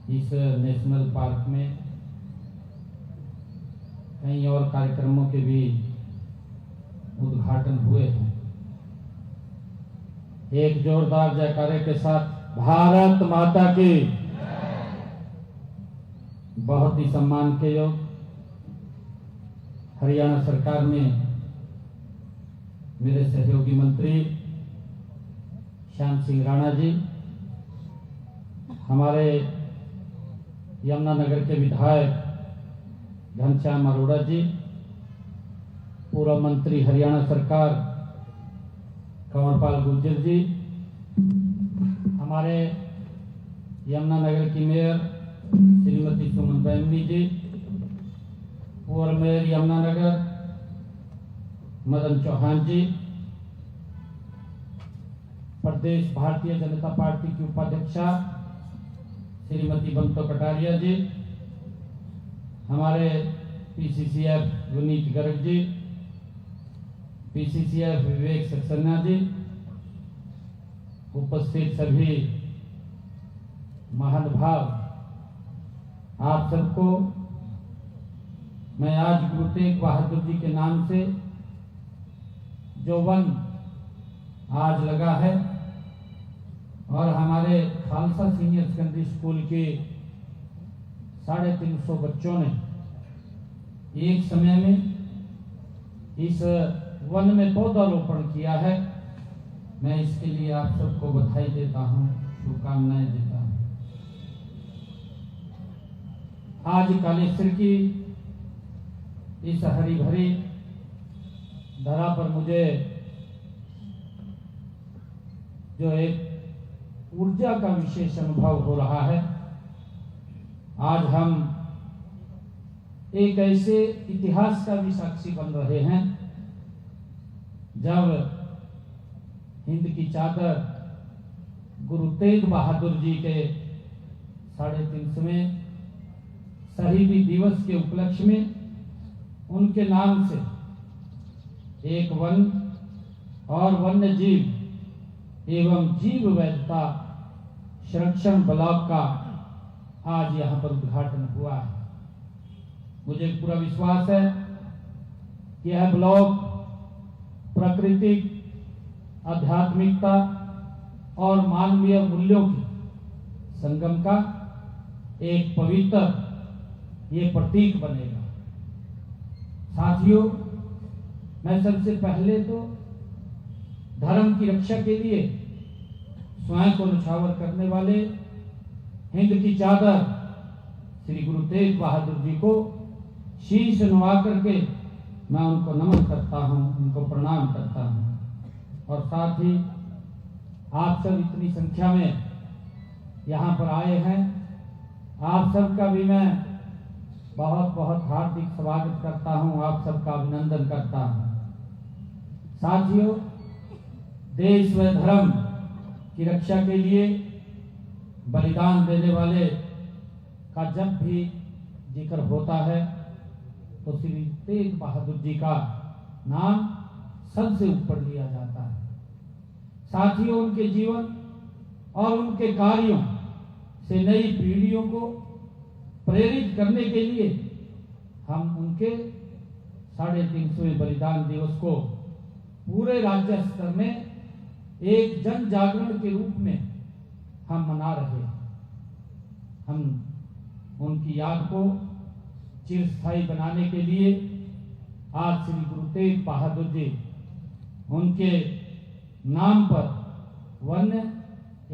इस national park में कई और कार्यक्रमों के भी उद्घाटन हुए हैं। एक जोरदार जयकारे के साथ भारत माता की। बहुत ही सम्मान के योग हरियाणा सरकार ने मेरे सहयोगी मंत्री श्याम सिंह राणा जी, हमारे यमुनानगर के विधायक घनश्याम अरोड़ा जी, पूर्व मंत्री हरियाणा सरकार कंवरपाल गुर्जर जी, हमारे यमुनानगर की मेयर श्रीमती सुमन बैमनी जी, पूर्व मेयर यमुनानगर मदन चौहान जी, प्रदेश भारतीय जनता पार्टी की उपाध्यक्षा श्रीमती बंतो कटारिया जी, हमारे पीसीसीएफ विनीत गर्ग जी, पीसीसीएफ विवेक सक्सेना जी, उपस्थित सभी महानुभाव, आप सबको मैं आज गुरु तेग बहादुर जी के नाम से जो वन आज लगा है और हमारे खालसा सीनियर सेकेंडरी स्कूल के 350 बच्चों ने एक समय में इस वन में पौधारोपण किया है, मैं इसके लिए आप सबको बधाई देता हूं, शुभकामनाएं देता हूं। आज कालेश्वर की इस हरी भरी धरा पर मुझे जो एक ऊर्जा का विशेष अनुभव हो रहा है। आज हम एक ऐसे इतिहास का भी साक्षी बन रहे हैं जब हिंद की चादर गुरु तेग बहादुर जी के 350वें शहीदी दिवस के उपलक्ष्य में उनके नाम से एक वन और वन्य जीव एवं जीव वैधता संरक्षण ब्लॉक का आज यहाँ पर उद्घाटन हुआ है। मुझे पूरा विश्वास है कि यह ब्लॉक प्राकृतिक, आध्यात्मिकता और मानवीय मूल्यों के संगम का एक पवित्र ये प्रतीक बनेगा। साथियों, मैं सबसे पहले तो धर्म की रक्षा के लिए स्वयं को न्यौछावर करने वाले हिंद की चादर श्री गुरु तेग बहादुर जी को शीश नवा करके मैं उनको नमन करता हूं, उनको प्रणाम करता हूं। और साथ ही आप सब इतनी संख्या में यहाँ पर आए हैं, आप सबका भी मैं बहुत बहुत हार्दिक स्वागत करता हूं, आप सबका अभिनंदन करता हूं। साथियों, देश व धर्म की रक्षा के लिए बलिदान देने वाले का जब भी जिक्र होता है तो श्री तेग बहादुर जी का नाम सबसे ऊपर लिया जाता है। साथियों, उनके जीवन और उनके कार्यों से नई पीढ़ियों को प्रेरित करने के लिए हम उनके 350वें बलिदान दिवस को पूरे राज्य स्तर में एक जन जागरण के रूप में हम मना रहे हैं। हम उनकी याद को चिरस्थायी बनाने के लिए आज श्री गुरु तेग बहादुर जी उनके नाम पर वन्य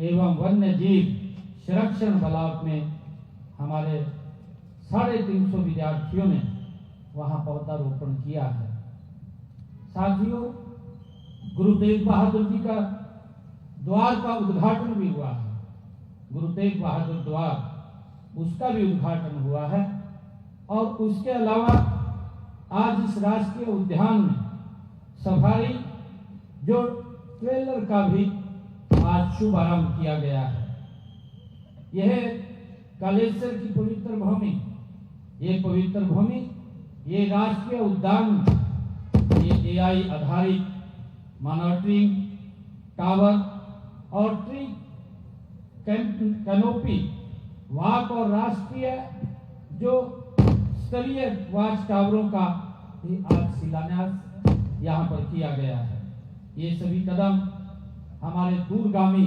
एवं वन्य जीव संरक्षण ब्लॉक में हमारे 350 विद्यार्थियों ने वहां पौधारोपण किया है। साथियों, गुरु तेग बहादुर जी का द्वार का उद्घाटन भी हुआ है। गुरु तेग बहादुर द्वार उसका भी उद्घाटन हुआ है और उसके अलावा आज इस राष्ट्रीय उद्यान में सफारी जो ट्रेलर का भी आज शुभारंभ किया गया है। यह कालेश्वर की पवित्र भूमि, ये पवित्र भूमि, ये राष्ट्रीय उद्यान, ये AI आधारित मॉनिटरिंग टावर और ट्री कैनोपी वाक और राष्ट्रीय जो स्तरीय वाच टावरों का भी आज शिलान्यास यहाँ पर किया गया है। ये सभी कदम हमारे दूरगामी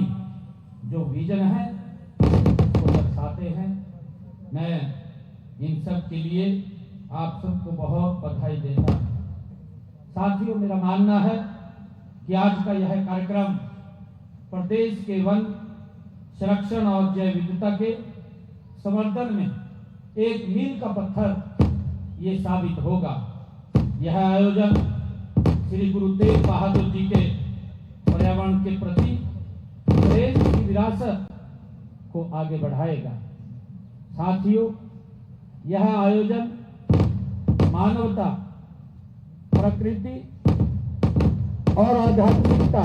जो विजन है उसको दर्शाते हैं। मैं इन सब के लिए आप सबको बहुत बधाई देता हूँ। साथियों, मेरा मानना है कि आज का यह कार्यक्रम प्रदेश के वन संरक्षण और जैव विविधता के संवर्धन में एक मील का पत्थर ये साबित होगा। यह आयोजन श्री गुरु तेग बहादुर जी के पर्यावरण के प्रति प्रेम की विरासत को आगे बढ़ाएगा। साथियों, यह आयोजन मानवता, प्रकृति और आध्यात्मिकता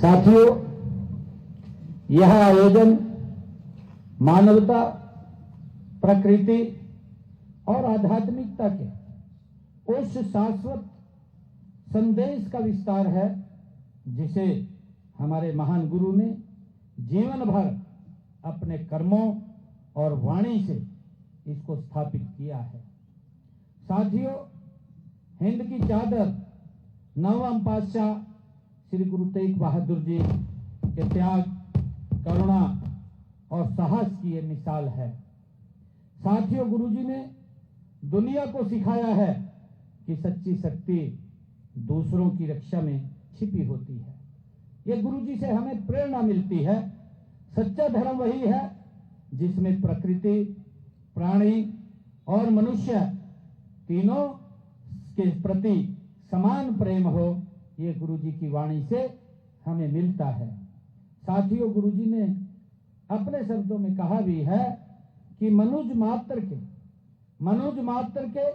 साथियों, यह आयोजन मानवता, प्रकृति और आध्यात्मिकता के उस शाश्वत संदेश का विस्तार है जिसे हमारे महान गुरु ने जीवन भर अपने कर्मों और वाणी से इसको स्थापित किया है। साथियों, हिंद की चादर नवम पातशाह श्री गुरु तेग बहादुर जी के त्याग, करुणा और साहस की ये मिसाल है। साथियों, गुरु जी ने दुनिया को सिखाया है कि सच्ची शक्ति दूसरों की रक्षा में छिपी होती है। ये गुरु जी से हमें प्रेरणा मिलती है। सच्चा धर्म वही है जिसमें प्रकृति, प्राणी और मनुष्य तीनों के प्रति समान प्रेम हो। ये गुरु जी की वाणी से हमें मिलता है। साथियों, गुरु जी ने अपने शब्दों में कहा भी है कि मनुज मात्र के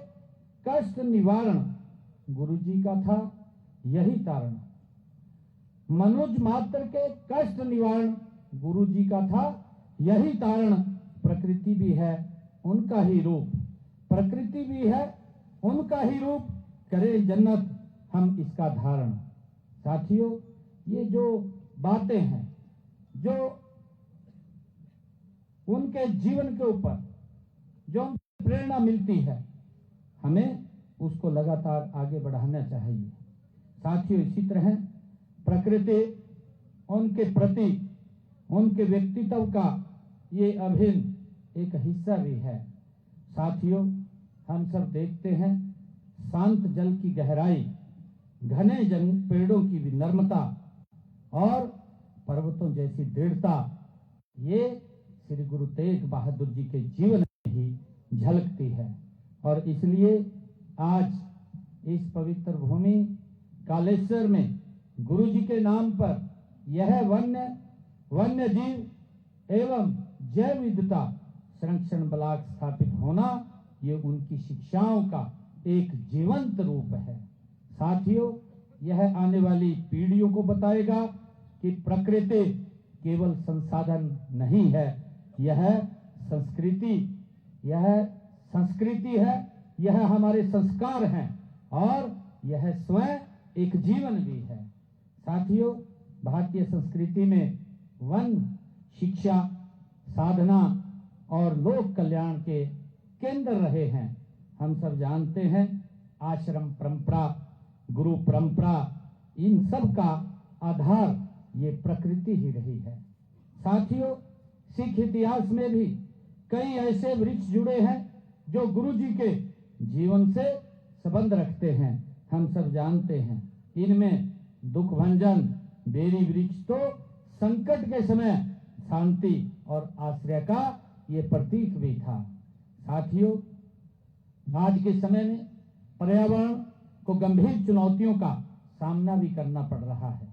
कष्ट निवारण गुरु जी का था यही तारण। मनुज मात्र के कष्ट निवारण गुरु जी का था यही तारण। प्रकृति भी है उनका ही रूप, प्रकृति भी है उनका ही रूप, करे जन्नत हम इसका धारण। साथियों, ये जो बातें हैं, जो उनके जीवन के ऊपर जो प्रेरणा मिलती है, हमें उसको लगातार आगे बढ़ाना चाहिए। साथियों, इसी तरह प्रकृति उनके प्रति उनके व्यक्तित्व का ये अभिन्न एक हिस्सा भी है। साथियों, हम सब देखते हैं शांत जल की गहराई, घने पेड़ों की विनम्रता और पर्वतों जैसी दृढ़ता, ये श्री गुरु तेग बहादुर जी के जीवन में ही झलकती है। और इसलिए आज इस पवित्र भूमि कालेश्वर में गुरु जी के नाम पर यह वन्य जीव एवं जैव विविधता संरक्षण ब्लॉक स्थापित होना, ये उनकी शिक्षाओं का एक जीवंत रूप है। साथियों, यह आने वाली पीढ़ियों को बताएगा कि प्रकृति केवल संसाधन नहीं है, यह संस्कृति है, यह हमारे संस्कार हैं और यह स्वयं एक जीवन भी है। साथियों, भारतीय संस्कृति में वन शिक्षा, साधना और लोक कल्याण के केंद्र रहे हैं। हम सब जानते हैं आश्रम परंपरा, गुरु परंपरा, इन सब का आधार ये प्रकृति ही रही है। साथियों, सिख इतिहास में भी कई ऐसे वृक्ष जुड़े हैं जो गुरु जी के जीवन से संबंध रखते हैं। हम सब जानते हैं इनमें दुख भंजन बेरी वृक्ष तो संकट के समय शांति और आश्रय का ये प्रतीक भी था। साथियों, आज के समय में पर्यावरण को गंभीर चुनौतियों का सामना भी करना पड़ रहा है।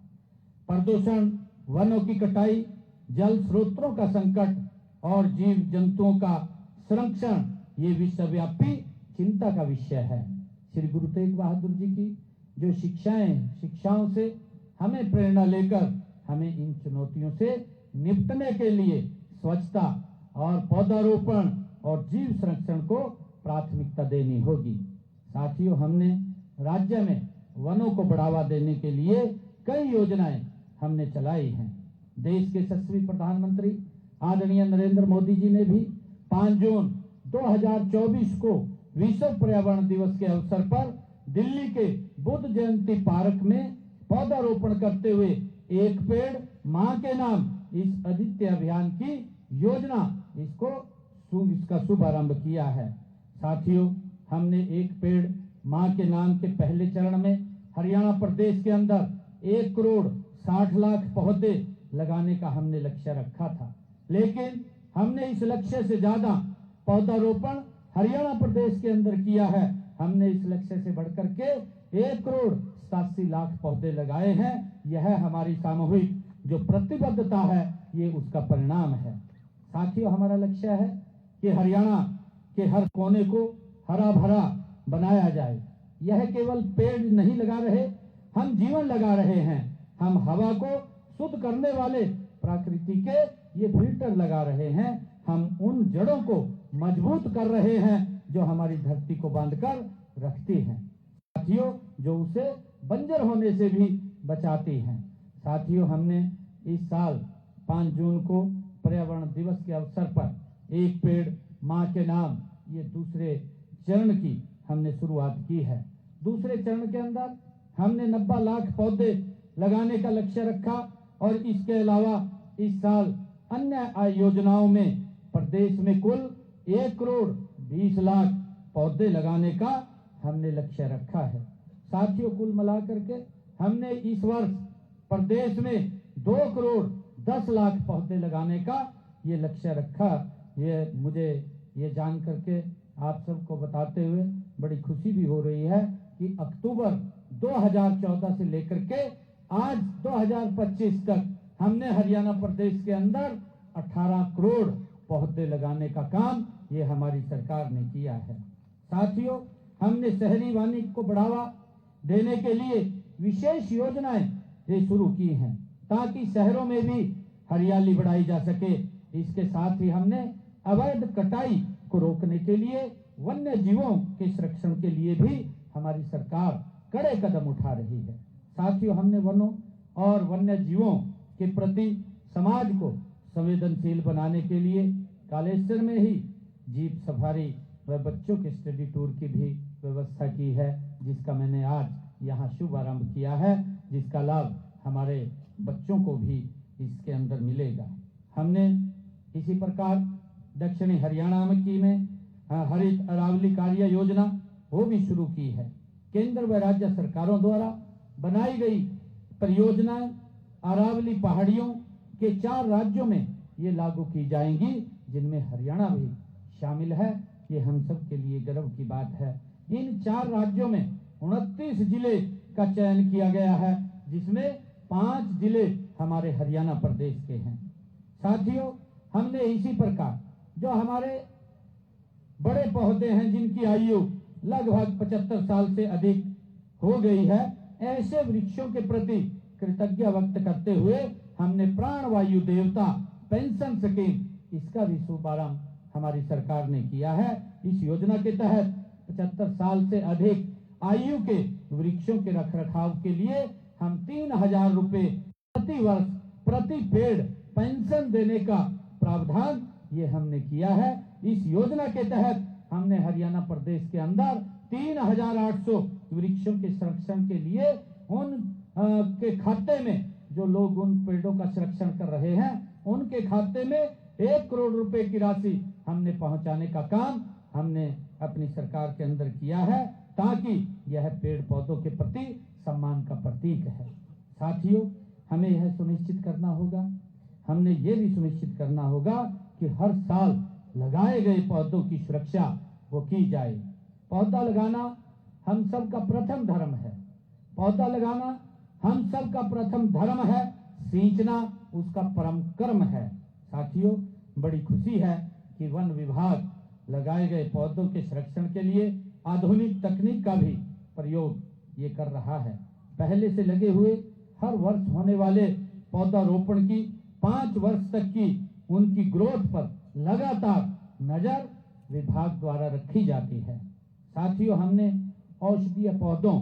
प्रदूषण, वनों की कटाई, जल स्रोतों का संकट और जीव जंतुओं का संरक्षण ये विश्वव्यापी चिंता का विषय है। श्री गुरु तेग बहादुर जी की जो शिक्षाओं से हमें प्रेरणा लेकर हमें इन चुनौतियों से निपटने के लिए स्वच्छता और पौधारोपण और जीव संरक्षण को प्राथमिकता देनी होगी। साथियों, हमने राज्य में वनों को बढ़ावा देने के लिए कई योजनाएं हमने चलाई हैं। देश के यशस्वी प्रधानमंत्री आदरणीय नरेंद्र मोदी जी ने भी 5 जून 2024 को विश्व पर्यावरण दिवस के अवसर पर दिल्ली के बुद्ध जयंती पार्क में पौधारोपण करते हुए एक पेड़ मां के नाम इस अद्वितीय अभियान की योजना इसका शुभारंभ किया है। साथियों, हमने एक पेड़ मां के नाम के पहले चरण में हरियाणा प्रदेश के अंदर 1 करोड़ 60 लाख पौधे लगाने का हमने लक्ष्य रखा था, लेकिन हमने इस लक्ष्य से ज्यादा पौधारोपण हरियाणा प्रदेश के अंदर किया है। हमने इस लक्ष्य से बढ़कर के 1 करोड़ 87 लाख पौधे लगाए हैं। यह हमारी सामूहिक जो प्रतिबद्धता है, ये उसका परिणाम है। साथियों, हमारा लक्ष्य है कि हरियाणा के हर कोने को हरा भरा बनाया जाए। यह केवल पेड़ नहीं लगा रहे, हम जीवन लगा रहे हैं। हम हवा को शुद्ध करने वाले प्रकृति के ये फिल्टर लगा रहे हैं। हम उन जड़ों को मजबूत कर रहे हैं जो हमारी धरती को बांधकर रखती हैं। साथियों, जो उसे बंजर होने से भी बचाती हैं। साथियों, हमने इस साल 5 जून को पर्यावरण दिवस के अवसर पर एक पेड़ मां के नाम ये दूसरे चरण की हमने शुरुआत की है। दूसरे चरण के अंदर हमने 90 लाख पौधे लगाने का लक्ष्य रखा और इसके अलावा इस साल अन्य योजनाओं में प्रदेश में कुल 1 करोड़ 20 लाख पौधे लगाने का हमने लक्ष्य रखा है। साथियों, कुल मिलाकर के हमने इस वर्ष प्रदेश में 2 करोड़ 10 लाख पौधे लगाने का ये लक्ष्य रखा। ये मुझे ये जान करके आप सबको बताते हुए बड़ी खुशी भी हो रही है कि अक्टूबर 2014 से लेकर के आज 2025 तक हमने हरियाणा प्रदेश के अंदर 18 करोड़ पौधे लगाने का काम ये हमारी सरकार ने किया है। साथियों, हमने शहरी वानिकी को बढ़ावा देने के लिए विशेष योजनाएं ये शुरू की हैं ताकि शहरों में भी हरियाली बढ़ाई जा सके। इसके साथ ही हमने अवैध कटाई को रोकने के लिए वन्य जीवों के संरक्षण के लिए भी हमारी सरकार कड़े कदम उठा रही है। साथियों, हमने वनों और वन्य जीवों के प्रति समाज को संवेदनशील बनाने के लिए कालेश्वर में ही जीप सफारी व बच्चों के स्टडी टूर की भी व्यवस्था की है, जिसका मैंने आज यहाँ शुभारंभ किया है, जिसका लाभ हमारे बच्चों को भी इसके अंदर मिलेगा। हमने इसी प्रकार दक्षिणी हरियाणा में हरित अरावली कार्य योजना वो भी शुरू की है। केंद्र व राज्य सरकारों द्वारा बनाई गई परियोजनाएं अरावली पहाड़ियों के 4 राज्यों में ये लागू की जाएंगी, जिनमें हरियाणा भी शामिल है। ये हम सब के लिए गर्व की बात है। इन 4 राज्यों में 29 जिले का चयन किया गया है, जिसमें 5 जिले हमारे हरियाणा प्रदेश के हैं। साथियों, हमने इसी प्रकार जो हमारे बड़े पौधे हैं जिनकी आयु लगभग 75 साल से अधिक हो गई है, ऐसे वृक्षों के प्रति कृतज्ञता व्यक्त करते हुए हमने प्राणवायु देवता पेंशन स्कीम इसका भी शुभारंभ हमारी सरकार ने किया है। इस योजना के तहत 75 साल से अधिक आयु के वृक्षों के रखरखाव के लिए हम 3000 रुपए प्रति वर्ष प्रति पेड़ पेंशन देने का प्रावधान ये हमने किया है। इस योजना के तहत हमने हरियाणा प्रदेश के अंदर 3800 वृक्षों के संरक्षण के लिए उन के खाते में जो लोग उन पेड़ों का संरक्षण कर रहे हैं उनके खाते में 1 करोड़ रुपए की राशि हमने पहुंचाने का काम हमने अपनी सरकार के अंदर किया है, ताकि यह पेड़ पौधों के प्रति सम्मान का प्रतीक है। साथियों, हमें यह सुनिश्चित करना होगा, हमने ये भी सुनिश्चित करना होगा कि हर साल लगाए गए पौधों की सुरक्षा वो की जाए। पौधा लगाना हम सब का प्रथम धर्म है। पौधा लगाना हम सब का प्रथम धर्म है, सींचना उसका परम कर्म है। साथियों, बड़ी खुशी है कि वन विभाग लगाए गए पौधों के संरक्षण के लिए आधुनिक तकनीक का भी प्रयोग ये कर रहा है। पहले से लगे हुए हर वर्ष होने वाले पौधारोपण की 5 वर्ष तक की उनकी ग्रोथ पर लगातार नजर विभाग द्वारा रखी जाती है। साथियों, हमने औषधीय पौधों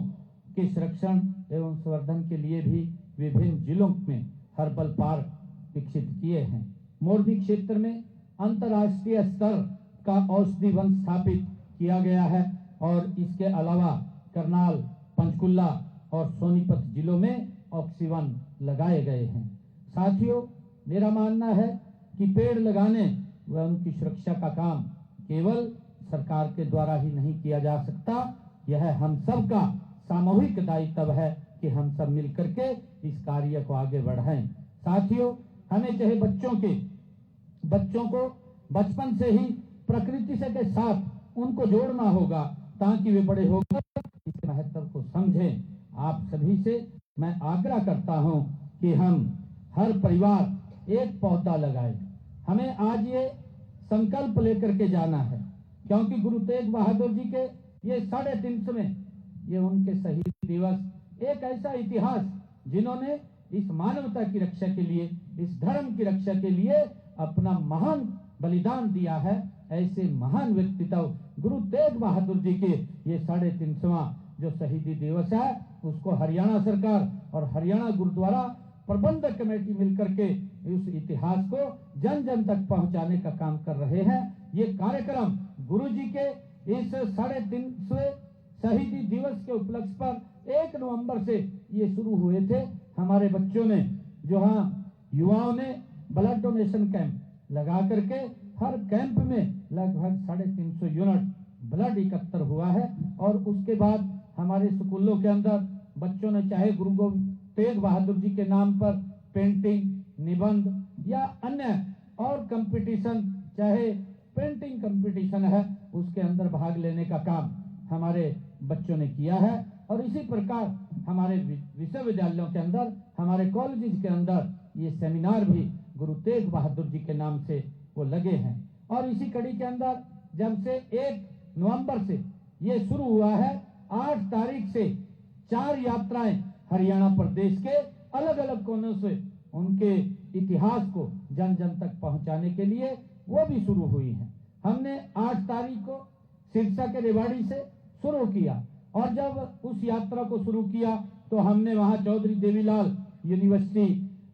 के संरक्षण एवं संवर्धन के लिए भी विभिन्न जिलों में हर्बल पार्क विकसित किए हैं। मोरनी क्षेत्र में अंतर्राष्ट्रीय स्तर का औषधि वन स्थापित किया गया है और इसके अलावा करनाल, पंचकुला और सोनीपत जिलों में ऑक्सीवन लगाए गए हैं। साथियों, मेरा मानना है कि पेड़ लगाने व उनकी सुरक्षा का काम केवल सरकार के द्वारा ही नहीं किया जा सकता। यह हम सब का सामूहिक दायित्व है कि हम सब मिलकर के इस कार्य को आगे बढ़ाएं। साथियों, हमें चाहे बच्चों को बचपन से ही प्रकृति से के साथ उनको जोड़ना होगा ताकि वे बड़े होकर इस महत्व को समझें। आप सभी से मैं आग्रह करता हूं कि हम हर परिवार एक पौधा लगाए। हमें आज ये संकल्प लेकर के जाना है, क्योंकि गुरु तेग बहादुर जी के ये 350वें ये उनके शहीद दिवस, एक ऐसा इतिहास जिन्होंने इस मानवता की रक्षा के लिए, इस धर्म की रक्षा के लिए अपना महान बलिदान दिया है। ऐसे महान व्यक्तित्व गुरु तेग बहादुर जी के ये 350वां जो शहीदी दिवस है, उसको हरियाणा सरकार और हरियाणा गुरुद्वारा प्रबंधक कमेटी मिलकर के उस इतिहास को जन जन तक पहुंचाने का काम कर रहे हैं। ये कार्यक्रम गुरु जी के इस 350वें शहीदी दिवस के उपलक्ष्य पर 1 नवंबर से ये शुरू हुए थे। हमारे बच्चों ने युवाओं ने ब्लड डोनेशन कैंप लगा करके हर कैंप में लगभग 350 यूनिट ब्लड एकत्र हुआ है। और उसके बाद हमारे स्कूलों के अंदर बच्चों ने चाहे गुरु तेग बहादुर जी के नाम पर पेंटिंग, निबंध या अन्य और कंपटीशन, चाहे पेंटिंग कंपटीशन है, उसके अंदर भाग लेने का काम हमारे बच्चों ने किया है। और इसी प्रकार हमारे विश्वविद्यालयों के अंदर, हमारे कॉलेजेस के अंदर ये सेमिनार भी गुरु तेग बहादुर जी के नाम से वो लगे हैं। और इसी कड़ी के अंदर जब से 1 नवंबर से ये शुरू हुआ है, 8 तारीख से 4 यात्राएं हरियाणा प्रदेश के अलग अलग कोनों से उनके इतिहास को जन जन तक पहुंचाने के लिए वो भी शुरू हुई है। हमने 8 तारीख को सिरसा के रेवाड़ी से शुरू किया और जब उस यात्रा को शुरू किया तो हमने वहां चौधरी देवीलाल यूनिवर्सिटी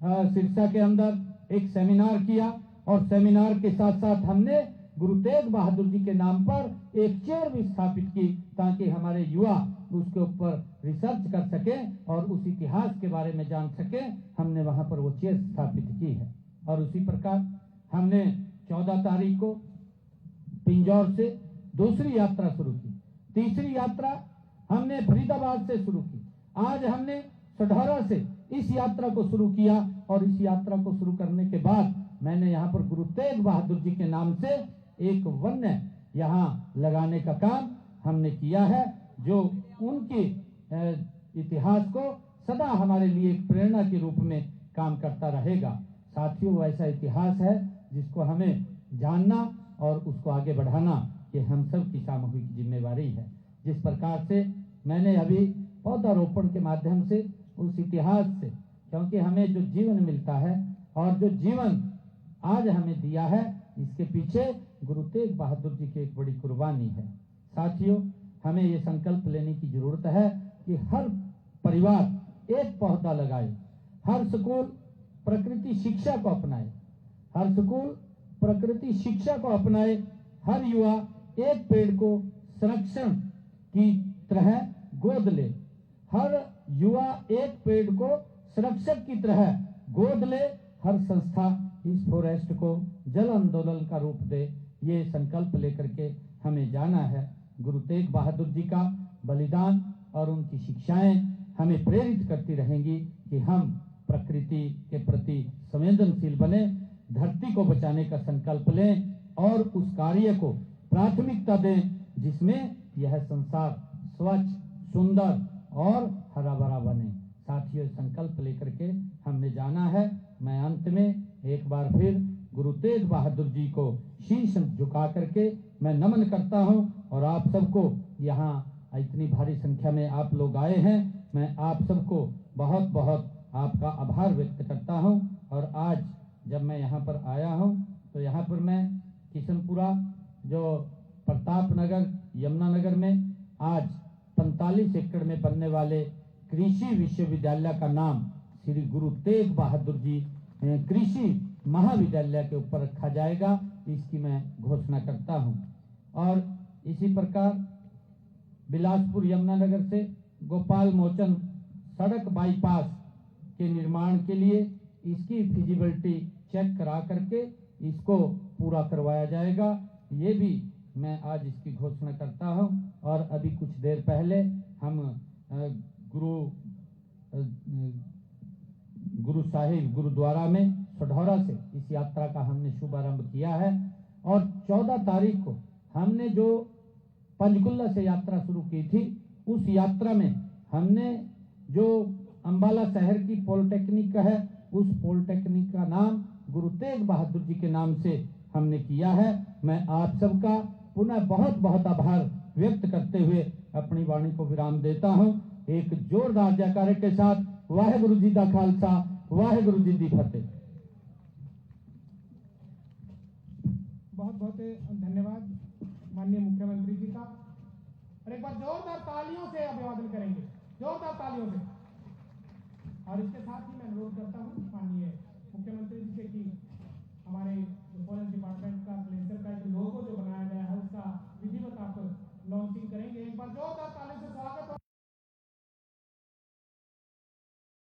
सिरसा के अंदर एक सेमिनार किया और सेमिनार के साथ साथ हमने गुरु तेग बहादुर जी के नाम पर एक चेयर भी स्थापित की ताकि हमारे युवा उसके ऊपर रिसर्च कर सके और उस इतिहास के बारे में जान सके। हमने वहां पर वो चेयर स्थापित की है। और उसी प्रकार हमने 14 तारीख को पिंजौर से दूसरी यात्रा शुरू की। तीसरी यात्रा हमने फरीदाबाद से शुरू की। आज हमने सढौरा से इस यात्रा को शुरू किया और इस यात्रा को शुरू करने के बाद मैंने यहाँ पर गुरु तेग बहादुर जी के नाम से एक वन यहाँ लगाने का काम हमने किया है, जो उनके इतिहास को सदा हमारे लिए एक प्रेरणा के रूप में काम करता रहेगा। साथियों, वो ऐसा इतिहास है जिसको हमें जानना और उसको आगे बढ़ाना ये हम सब की सामूहिक जिम्मेवारी है। जिस प्रकार से मैंने अभी पौधारोपण के माध्यम से उस इतिहास से, क्योंकि हमें जो जीवन मिलता है और जो जीवन आज हमें दिया है, इसके पीछे गुरु तेग बहादुर जी की एक बड़ी कुर्बानी है। साथियों, हमें ये संकल्प लेने की जरूरत है कि हर परिवार एक पौधा लगाए, हर स्कूल प्रकृति शिक्षा को अपनाए, हर स्कूल प्रकृति शिक्षा को अपनाए, हर युवा एक पेड़ को संरक्षण की तरह गोद ले, हर युवा एक पेड़ को संरक्षक की तरह गोद ले, हर संस्था इस फॉरेस्ट को जल आंदोलन का रूप दे। ये संकल्प लेकर के हमें जाना है। गुरु तेग बहादुर जी का बलिदान और उनकी शिक्षाएं हमें प्रेरित करती रहेंगी कि हम प्रकृति के प्रति संवेदनशील बने, धरती को बचाने का संकल्प लें और उस कार्य को प्राथमिकता दें जिसमें यह संसार स्वच्छ, सुंदर और हरा भरा बने। साथियों, संकल्प लेकर के हमने जाना है। मैं अंत में एक बार फिर गुरु तेग बहादुर जी को शीश झुका करके मैं नमन करता हूं और आप सबको यहाँ इतनी भारी संख्या में आप लोग आए हैं, मैं आप सबको बहुत बहुत आपका आभार व्यक्त करता हूं। और आज जब मैं यहाँ पर आया हूं तो यहाँ पर मैं किशनपुरा जो प्रताप नगर यमुनानगर में आज 45 एकड़ में बनने वाले कृषि विश्वविद्यालय का नाम श्री गुरु तेग बहादुर जी कृषि महाविद्यालय के ऊपर रखा जाएगा, इसकी मैं घोषणा करता हूं। और इसी प्रकार बिलासपुर यमुनानगर से गोपाल मोचन सड़क बाईपास के निर्माण के लिए इसकी फिजिबिलिटी चेक करा करके इसको पूरा करवाया जाएगा, ये भी मैं आज इसकी घोषणा करता हूं। और अभी कुछ देर पहले हम गुरु साहिब गुरुद्वारा में सढौरा से इस यात्रा का हमने शुभारंभ किया है। और 14 तारीख को हमने जो पंचकुला से यात्रा शुरू की थी, उस यात्रा में हमने जो अंबाला शहर की पॉलिटेक्निक है, उस पॉलिटेक्निक का नाम गुरु तेग बहादुर जी के नाम से हमने किया है। मैं आप सबका पुनः बहुत बहुत आभार व्यक्त करते हुए अपनी वाणी को विराम देता हूं। एक जोरदार जयकारे के साथ वाहेगुरु जी का खालसा, वाहेगुरु जी की फतेह। बहुत बहुत धन्यवाद माननीय मुख्यमंत्री जी का। और एक बार जोरदार तालियों से अभिवादन करेंगे, जोरदार तालियों से। और इसके साथ ही मैं अनुरोध करता हूं माननीय मुख्यमंत्री जी से कि हमारे